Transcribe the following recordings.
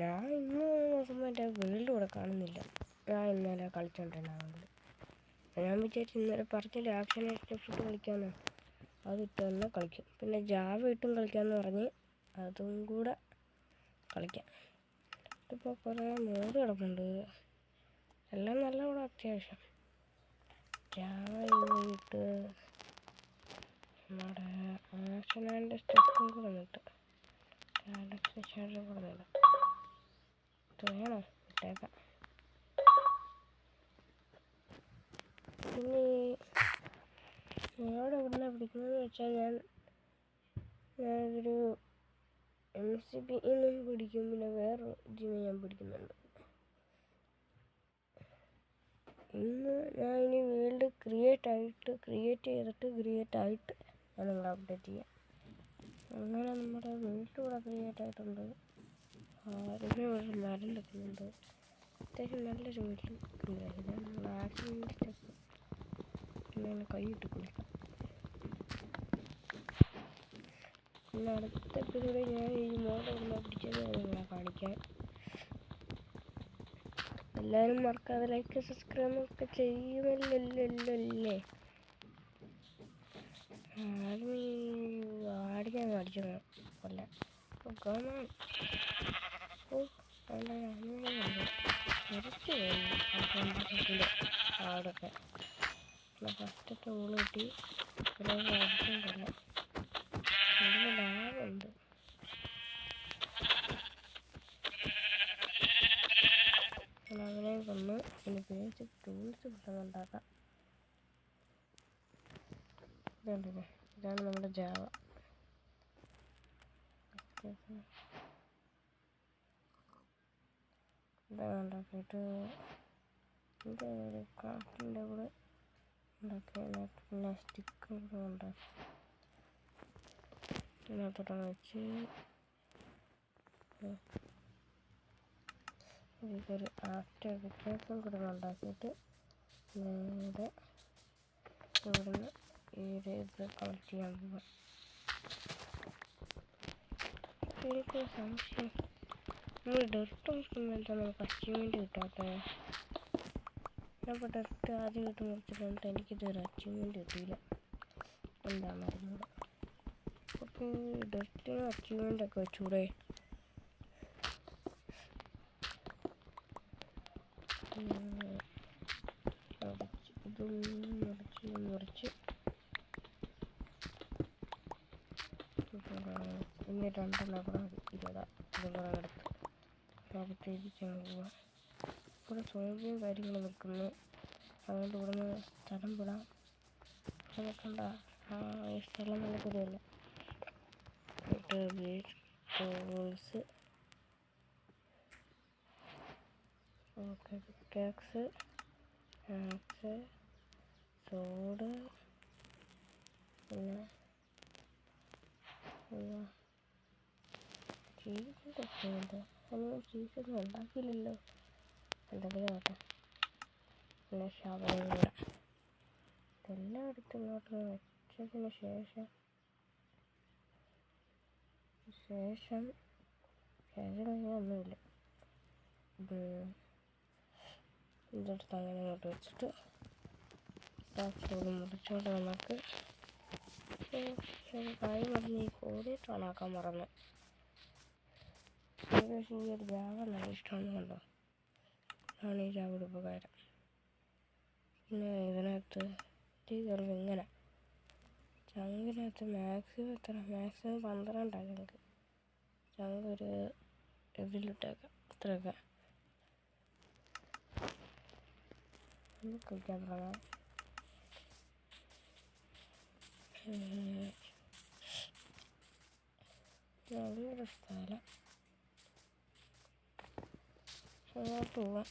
ഞാൻ ഇന്ന് നോക്കുമ്പോൾ എൻ്റെ വേൾഡ് കൂടെ കാണുന്നില്ല. ഞാൻ ഇന്നലെ കളിച്ചോണ്ടിരുന്നത് ഞാൻ വിചാരിച്ചു ഇന്നലെ പറഞ്ഞില്ല ആക്ഷൻ ഫുഡ് കളിക്കാമെന്ന്. അതിട്ട് തന്നെ കളിക്കും. പിന്നെ ജാവ ഇട്ടും കളിക്കാമെന്ന് പറഞ്ഞ് അതും കൂടെ കളിക്കാം. ഇതിപ്പോൾ കുറേ മോഡ് കിടപ്പുണ്ട്. എല്ലാം നല്ല കൂടെ അത്യാവശ്യം. ജാവ ഇട്ട് നമ്മുടെ ആക്ഷൻ സ്റ്റെപ്പും കൂടെ നിട്ട് ഗാലക്സി ഷാഡോ കൂടെ നിടാം. ഇത് വേണോ ഇട്ടേക്കാം. പിന്നെ ഞാനിവിടെ എവിടുന്നാണ് പിടിക്കുന്നതെന്ന് വെച്ചാൽ ഞാനൊരു MCP പിടിക്കും. പിന്നെ വേറൊരു ജിമ്മ് ഞാൻ പിടിക്കുന്നുണ്ട്. ഇന്ന് ഞാൻ ഇനി വേൾഡ് ക്രിയേറ്റ് ചെയ്തിട്ട് ഞാൻ നിങ്ങളെ അപ്ഡേറ്റ് ചെയ്യാം. അങ്ങനെ നമ്മുടെ വേൾഡ് കൂടെ ക്രിയേറ്റ് ആയിട്ടുണ്ട്. ആദ്യമേ ഒരു മരം വെക്കുന്നുണ്ട്. അത്യാവശ്യം നല്ലൊരു വീട്ടിൽ ക്രിയേറ്റ് ചെയ്ത് നമ്മൾ ആക്സിഡൻറ്റ് സ്റ്റെപ്പ് പിന്നെ കൈയിട്ട് കുളിക്കാം. പിന്നെ അടുത്ത എപ്പിസോഡിൽ ഞാൻ ഈ മോഡ് എല്ലാം പിടിച്ചത് നിങ്ങളെ കാണിക്കാം. എല്ലാവരും മറക്കാതെ ലൈക്ക് സബ്സ്ക്രൈബ് ഒക്കെ ചെയ്യുമല്ലേ. ആടിക്കാൻ അടിച്ചു കൊല്ലാൻ ആടൊക്കെ ഫസ്റ്റത്തെ ഊള് കിട്ടി. അടിച്ചും കൊല്ലാം. അതിന് ലാഭമുണ്ട്. അവനെ കൊന്ന് പിന്നെ ബേസിക് ടൂൾസ് കിട്ടുന്നുണ്ടാക്കാം. ഇതുണ്ടല്ലേ, ഇതാണ് നമ്മുടെ ജാവ. ഇതാണ് ഉണ്ടാക്കിയിട്ട് ഇതിൻ്റെ ഒരു ക്രാഫ്റ്റിൻ്റെ കൂടെ ഉണ്ടാക്കി പിന്നെ സ്റ്റിക്കർ ഉണ്ടാക്കി ഇതിനകത്തോട്ടാണ് വെച്ച് ഇതിക്കൊരു ആർട്ട് വ്യത്യാസം കൂടെ ഉണ്ടാക്കിയിട്ട് നേരെ ഇവിടുന്ന് ഈ ഇത് കളക്ട് ചെയ്യാൻ പോവാം. എനിക്കൊരു സംശയം, നമ്മൾ ഡെർട്ട് മുറിക്കുമ്പോൾ എന്താ നമുക്ക് അച്ചീവ്മെൻറ്റ് കിട്ടാത്തത്? അപ്പോൾ ഡെർട്ട് ആദ്യമായിട്ട് മുറിച്ചിട്ടുണ്ട്. എനിക്കിതൊരു അച്ചീവ്മെൻറ്റ് കിട്ടിയില്ല. എന്താണെന്നറിഞ്ഞൂട. അപ്പോൾ ഡെർട്ടിന് അച്ചീവ്മെൻ്റ് ഒക്കെ വെച്ചൂടെ? മുറിച്ച് ഇനി രണ്ടെണ്ണം കൂടെ ഇതും കൂടെ എടുത്ത് അകത്തേക്ക് പോവാം. ഇവിടെ സോമ്പിയും കാര്യങ്ങളും നിൽക്കുന്നു. അതുകൊണ്ട് ഇവിടെ നിന്ന് സ്ഥലം വിടാം. നോക്കണ്ട, ഈ സ്ഥലം നല്ല കൂടിയല്ല. ടൂൾസ് പിക്കാക്സ് ആക്സ് സോഡ് പിന്നെ ചീസിൻ്റെ ഒക്കെ ഉണ്ട്. അതിന് ചീസൊന്നും ഉണ്ടാക്കിയില്ലല്ലോ. എന്തെങ്കിലും ആട്ടെ. പിന്നെ ഷവറും കൂടെ ഇതെല്ലാം എടുത്ത് ഇങ്ങോട്ട് വെച്ചതിന് ശേഷം ഒന്നുമില്ല. ഇതെടുത്ത് അങ്ങനെ ഇങ്ങോട്ട് വെച്ചിട്ട് മുറിച്ചോണ്ട് നമുക്ക് കായ് മറിഞ്ഞ് ഈ കോടിയിട്ട് ഓണാക്കാൻ മറന്ന്. ഏകദേശം ഈ ഒരു ജാവ നല്ല ഇഷ്ടമാണ്. കണ്ടോ, ആണ് ഈ ജാവയുടെ ഉപകാരം. പിന്നെ ഇതിനകത്ത് കയറുമ്പോൾ ഇങ്ങനെ ചങ്കിനകത്ത് മാക്സിമം 12 ചങ്ക്. ചങ്ക് ഒരു ഇതിലിട്ടേക്കാം. ഇത്രയൊക്കെ ഒന്ന് കളിക്കാൻ തുടങ്ങാം. നല്ലൊരു സ്ഥലം. അങ്ങോട്ട് പോവാം.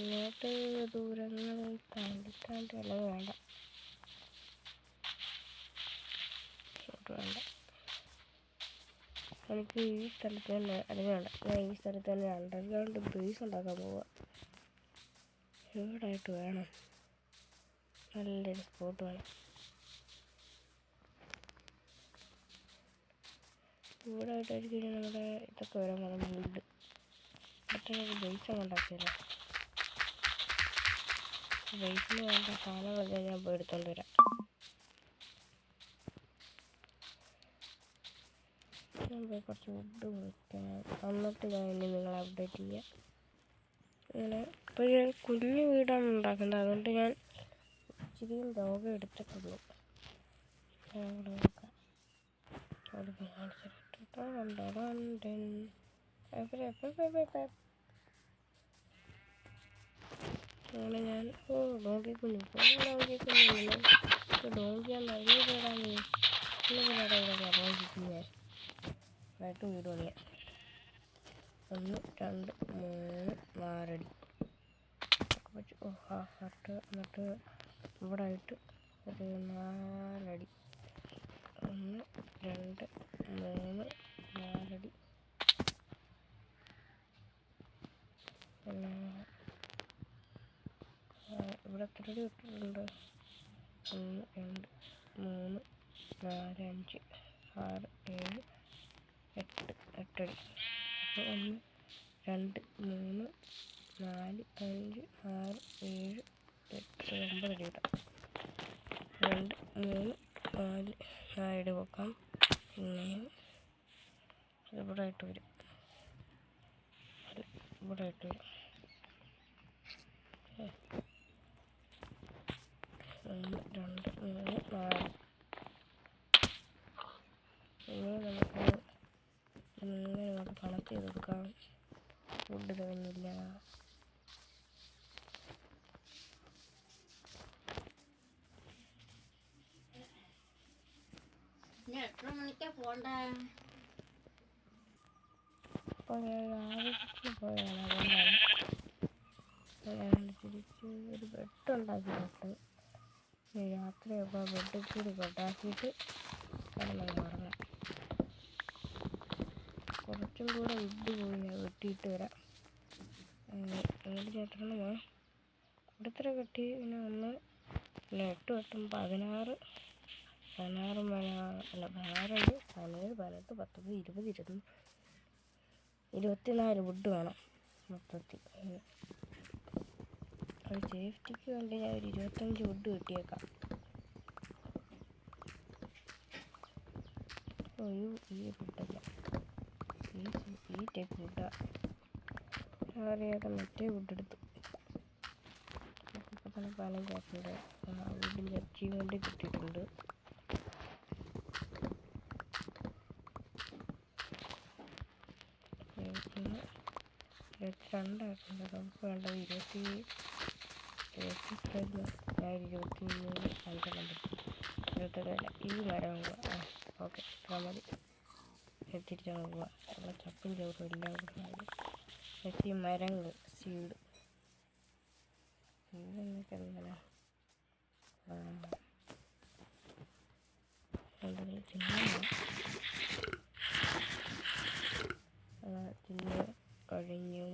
ഇങ്ങോട്ട് ദൂരങ്ങൾ താണ്ടി അല്ലെങ്കിൽ വേണ്ട. എനിക്ക് ഈ സ്ഥലത്ത് തന്നെ അറിയാണ്ട് ഞാൻ ഈ സ്ഥലത്ത് തന്നെ അണ്ടർഗ്രൗണ്ട് ബേസ് ഉണ്ടാക്കാൻ പോവാം. എവിടായിട്ട് വേണം, നല്ലൊരു സ്പോട്ട് വേണം. ഇവിടെ ആയിട്ടായിരിക്കും നമ്മുടെ ഇതൊക്കെ വരാൻ പോകുന്നത്. വീട് മറ്റൊരു ബേസ് ഉണ്ടാക്കിയല്ലോ. ബേസിന് വേണ്ട സാധനങ്ങളൊക്കെ ഞാൻ പോയി എടുത്തോണ്ട് വരാം. ഞാൻ പോയി കുറച്ച് വുഡ് കൊടുക്കാം. എന്നിട്ട് ഞാൻ ഇനി നിങ്ങളെ അപ്ഡേറ്റ് ചെയ്യാം. അങ്ങനെ ഇപ്പോൾ ഞാൻ കുഞ്ഞു വീടാണ് ഉണ്ടാക്കുന്നത്. അതുകൊണ്ട് ഞാൻ ഇച്ചിരിയും ലോകം എടുത്തിട്ടുള്ളൂ. അവിടെ നോക്കാം. അങ്ങനെ ഞാൻ ഡോങ്കി കുഞ്ഞു ഡോങ്കി കുഞ്ഞു ഡോങ്കിയാന്ന് അറിഞ്ഞിട്ടാണ് ഇതൊക്കെ അറിയിക്കുന്നേ. ആയിട്ട് വീട് പണിയാൻ 1 2 3 4 അടി വെച്ച് എന്നിട്ട് ഇവിടെ ആയിട്ട് ഒരു 4 അടി 1 2 3 4 അടി. പിന്നെ ഇവിടെ എത്ര അടി ഇട്ടിട്ടുണ്ട്? 1 2 3 4 5 6 7 8 അടി. അപ്പോൾ 1 2 3 4 5 6 7 8 9 അടി ഇടാം. 2 3 4 അടി വെക്കാം. പിന്നെ ഇവിടെ ആയിട്ട് വരും. ഇവിടെ ആയിട്ട് വരും. 1 2 3 4. ഇനി നമുക്ക് ഇങ്ങനെ ഇങ്ങോട്ട് കണക്ട് ചെയ്ത് കൊടുക്കാം. ഫുഡ് തരുന്നില്ല. എത്ര മണിക്കാ പോണ്ടേ? അപ്പോൾ ഞാൻ ആവശ്യത്തിന് പോയാണ്. അതുകൊണ്ടാണ് ഞാൻ തിരിച്ച് ഒരു ബെഡ് ഉണ്ടാക്കിയിട്ട് രാത്രിയൊക്കെ ബെഡിൽ കൂടി ബെഡാക്കിയിട്ട് കിടന്നു ഉറങ്ങാം. കുറച്ചും കൂടെ വുഡ് പോയി ഞാൻ വെട്ടിയിട്ട് വരാം. ഏത് ചേട്ടനാണ് ഞാൻ ഇവിടുത്തെ കെട്ടി. പിന്നെ 1 പിന്നെ 8 8 16 16 അല്ല 16 17 18 19 20 24 വുഡ് വേണം മൊത്തത്തിൽ. അത് സേഫ്റ്റിക്ക് വേണ്ടി ഞാൻ ഒരു 25 വുഡ് കിട്ടിയേക്കാം. ഈ വുഡല്ല, ഈ ടൈപ്പ് വുഡാ. അറിയാതെ മറ്റേ വുഡ് എടുത്തു. ഇപ്പം തന്നെ 15 ആയിട്ടുണ്ട്. വുഡിൻ്റെ അച്ചീവ്മെൻറ്റ് കിട്ടിയിട്ടുണ്ട്. പിന്നെ 22 ആയിട്ടുണ്ട്. നമുക്ക് വേണ്ടത് 23. ഞാൻ 23 5 22 ഈ മരം ഓക്കെ ഇത്ര മതി. തിരിച്ചങ്ങ് പോവാം. അവിടെ ചപ്പും ചോറും എല്ലാം കൂടെ ഈ മരങ്ങൾ സീഡ് എന്നൊക്കെ എങ്ങനെ തിന്ന് കഴിഞ്ഞു.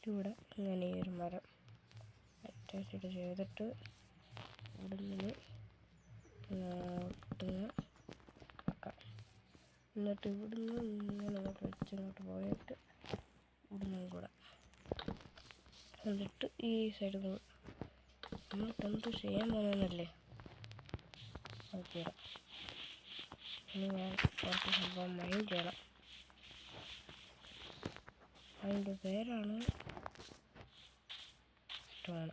ഇവിടെ ഇങ്ങനെ ഒരു മരം അറ്റാച്ച്ഡ് ചെയ്തിട്ട് ഇവിടുന്ന് വെക്കാം. എന്നിട്ട് ഇവിടുന്ന് ഇങ്ങനെ വെച്ചിങ്ങോട്ട് പോയിട്ട് ഇവിടുന്ന് കൂടെ എന്നിട്ട് ഈ സൈഡ് നമ്മൾക്ക് എന്ത് ചെയ്യാൻ പോകുന്നല്ലേ ഓക്കെ. ഇനി ഞാൻ കുറച്ച് സംഭവം മൈൻഡ് ചെയ്യണം. അതിൻ്റെ പേരാണ് സ്റ്റോൺ.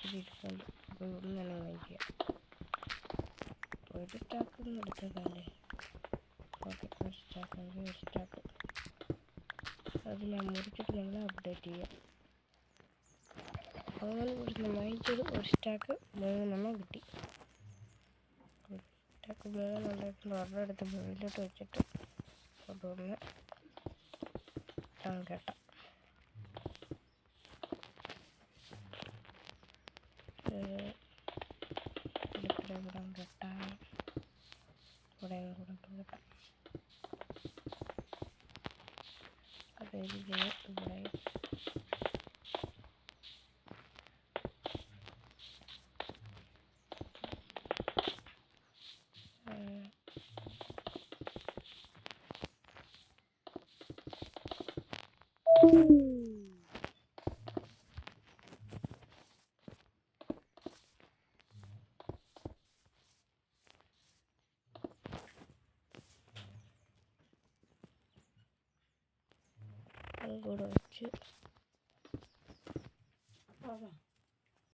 ഇരിക്കുന്നുണ്ട്. അപ്പോൾ ഇവിടുന്ന് തന്നെ മൈൻഡ് ചെയ്യാം. ഒരു സ്റ്റാക്ക് എടുത്തതല്ലേ. ഓക്കെ ഒരു സ്റ്റാക്ക് അത് ഞാൻ മുറിച്ചിട്ട് ഞങ്ങൾ അപ്ഡേറ്റ് ചെയ്യാം. അങ്ങനെ ഇവിടുന്ന് വാങ്ങിച്ചത് ഒരു സ്റ്റാക്ക് 3 കിട്ടി. ഒരു സ്റ്റാക്ക് 3 ഉണ്ടായിട്ടുണ്ട്. ഒരെണ്ണം എടുത്ത് മുകളിലോട്ട് വെച്ചിട്ട് കൊണ്ടുവന്ന് കെട്ടാം. ഇവിടെ കെട്ടാം. ഇവിടെ കെട്ടാം. അതായത് ഇവിടെ അതും കൂടെ വെച്ച് പോകാം.